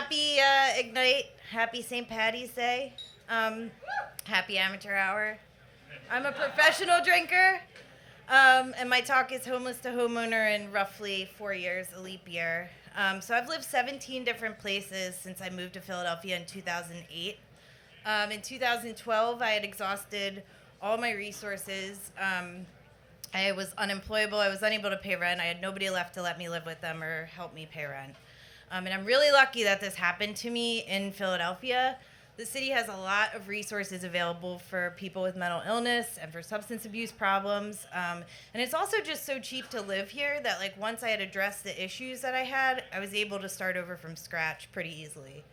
happy Ignite, happy St. Patty's Day, happy amateur hour. I'm a professional drinker, and my talk is homeless to homeowner in roughly 4 years, a leap year. So I've lived 17 different places since I moved to Philadelphia in 2008. In 2012, I had exhausted all my resources. I was unemployable. I was unable to pay rent. I had nobody left to let me live with them or help me pay rent. And I'm really lucky that this happened to me in Philadelphia. The city has a lot of resources available for people with mental illness and for substance abuse problems. And it's also just so cheap to live here that, like, once I had addressed the issues that I had, I was able to start over from scratch pretty easily.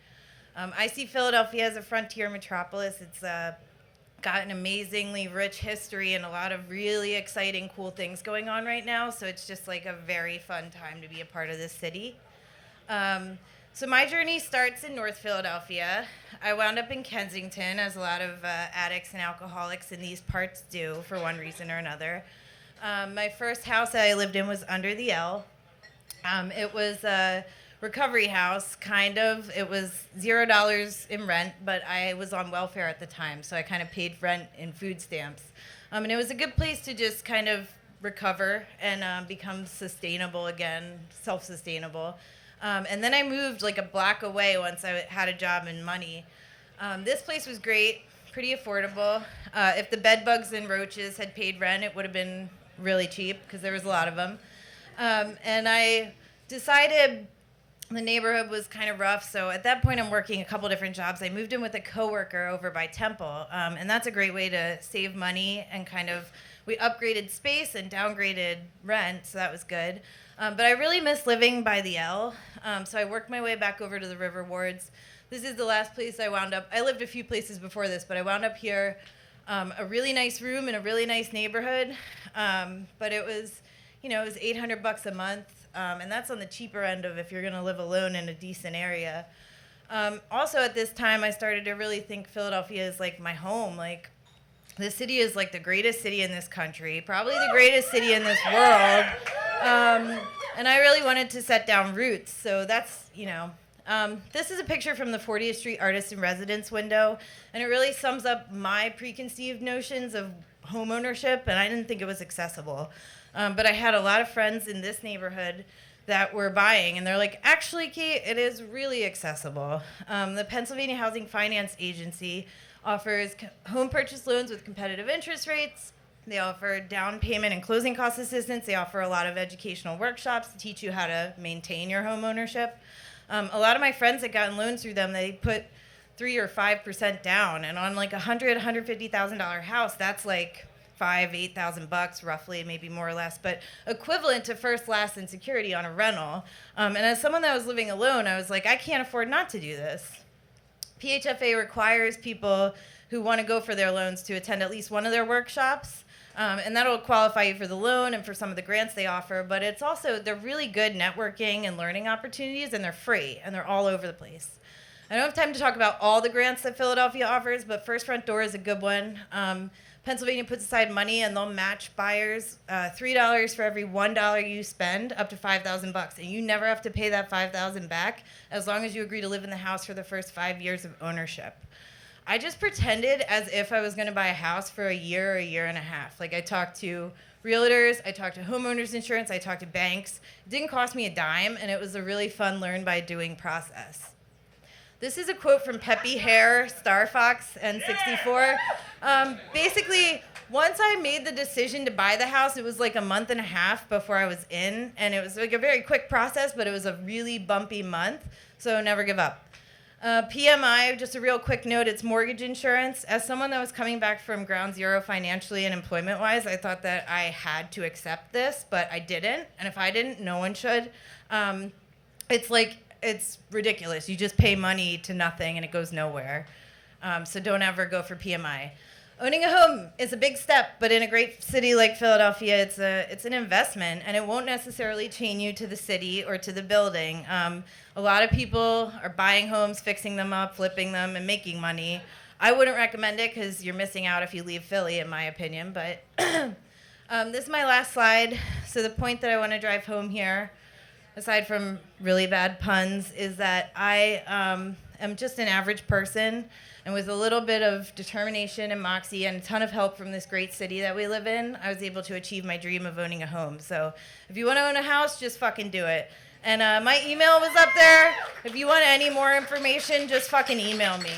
I see Philadelphia as a frontier metropolis. It's got an amazingly rich history and a lot of really exciting, cool things going on right now. So it's just like a very fun time to be a part of this city. So my journey starts in North Philadelphia. I wound up in Kensington, as a lot of addicts and alcoholics in these parts do for one reason or another. My first house that I lived in was under the L. It was a recovery house, kind of. It was $0 in rent, but I was on welfare at the time, so I kind of paid rent in food stamps. And it was a good place to just kind of recover and become sustainable again, self-sustainable. And then I moved like a block away once I had a job and money. This place was great, pretty affordable. If the bed bugs and roaches had paid rent, it would have been really cheap because there was a lot of them. And I decided the neighborhood was kind of rough, so at that point I'm working a couple different jobs. I moved in with a coworker over by Temple, and that's a great way to save money and kind of, we upgraded space and downgraded rent, so that was good. But I really miss living by the L, so I worked my way back over to the River Wards. This is the last place I wound up. I lived a few places before this, but I wound up here, a really nice room in a really nice neighborhood, but it was, it was $800 a month, and that's on the cheaper end of if you're going to live alone in a decent area. Also at this time, I started to really think Philadelphia is like my home. Like, this city is like the greatest city in this country, probably the greatest city in this world. And I really wanted to set down roots. So that's, this is a picture from the 40th Street Artist in Residence window. And it really sums up my preconceived notions of home ownership. And I didn't think it was accessible. But I had a lot of friends in this neighborhood that were buying. And they're like, actually, Kate, it is really accessible. The Pennsylvania Housing Finance Agency offers home purchase loans with competitive interest rates. They offer down payment and closing cost assistance. They offer a lot of educational workshops to teach you how to maintain your home ownership. A lot of my friends that got loans through them, they put 3 or 5% down. And on like $100,000, $150,000 house, that's like $5,000, $8,000 roughly, maybe more or less, but equivalent to first, last, and security on a rental. And as someone that was living alone, I was like, I can't afford not to do this. PHFA requires people who want to go for their loans to attend at least one of their workshops, and that'll qualify you for the loan and for some of the grants they offer, but it's also, they're really good networking and learning opportunities, and they're free, and they're all over the place. I don't have time to talk about all the grants that Philadelphia offers, but First Front Door is a good one. Pennsylvania puts aside money, and they'll match buyers $3 for every $1 you spend, up to $5,000, and you never have to pay that $5,000 back as long as you agree to live in the house for the first 5 years of ownership. I just pretended as if I was going to buy a house for a year or a year and a half. Like, I talked to realtors, I talked to homeowners insurance, I talked to banks. It didn't cost me a dime, and it was a really fun learn by doing process. This is a quote from Peppy Hare, Star Fox, N64. Basically, once I made the decision to buy the house, it was like a month and a half before I was in, and it was like a very quick process, but it was a really bumpy month, so never give up. PMI, just a real quick note, it's mortgage insurance. As someone that was coming back from ground zero financially and employment-wise, I thought that I had to accept this, but I didn't, and if I didn't, no one should. It's ridiculous. You just pay money to nothing and it goes nowhere. So don't ever go for PMI. Owning a home is a big step, but in a great city like Philadelphia, it's an investment, and it won't necessarily chain you to the city or to the building. A lot of people are buying homes, fixing them up, flipping them, and making money. I wouldn't recommend it because you're missing out if you leave Philly, in my opinion. But this is my last slide. So the point that I want to drive home here, aside from really bad puns, is that I am just an average person, and with a little bit of determination and moxie and a ton of help from this great city that we live in, I was able to achieve my dream of owning a home. So if you want to own a house, just fucking do it. And my email was up there. If you want any more information, just fucking email me.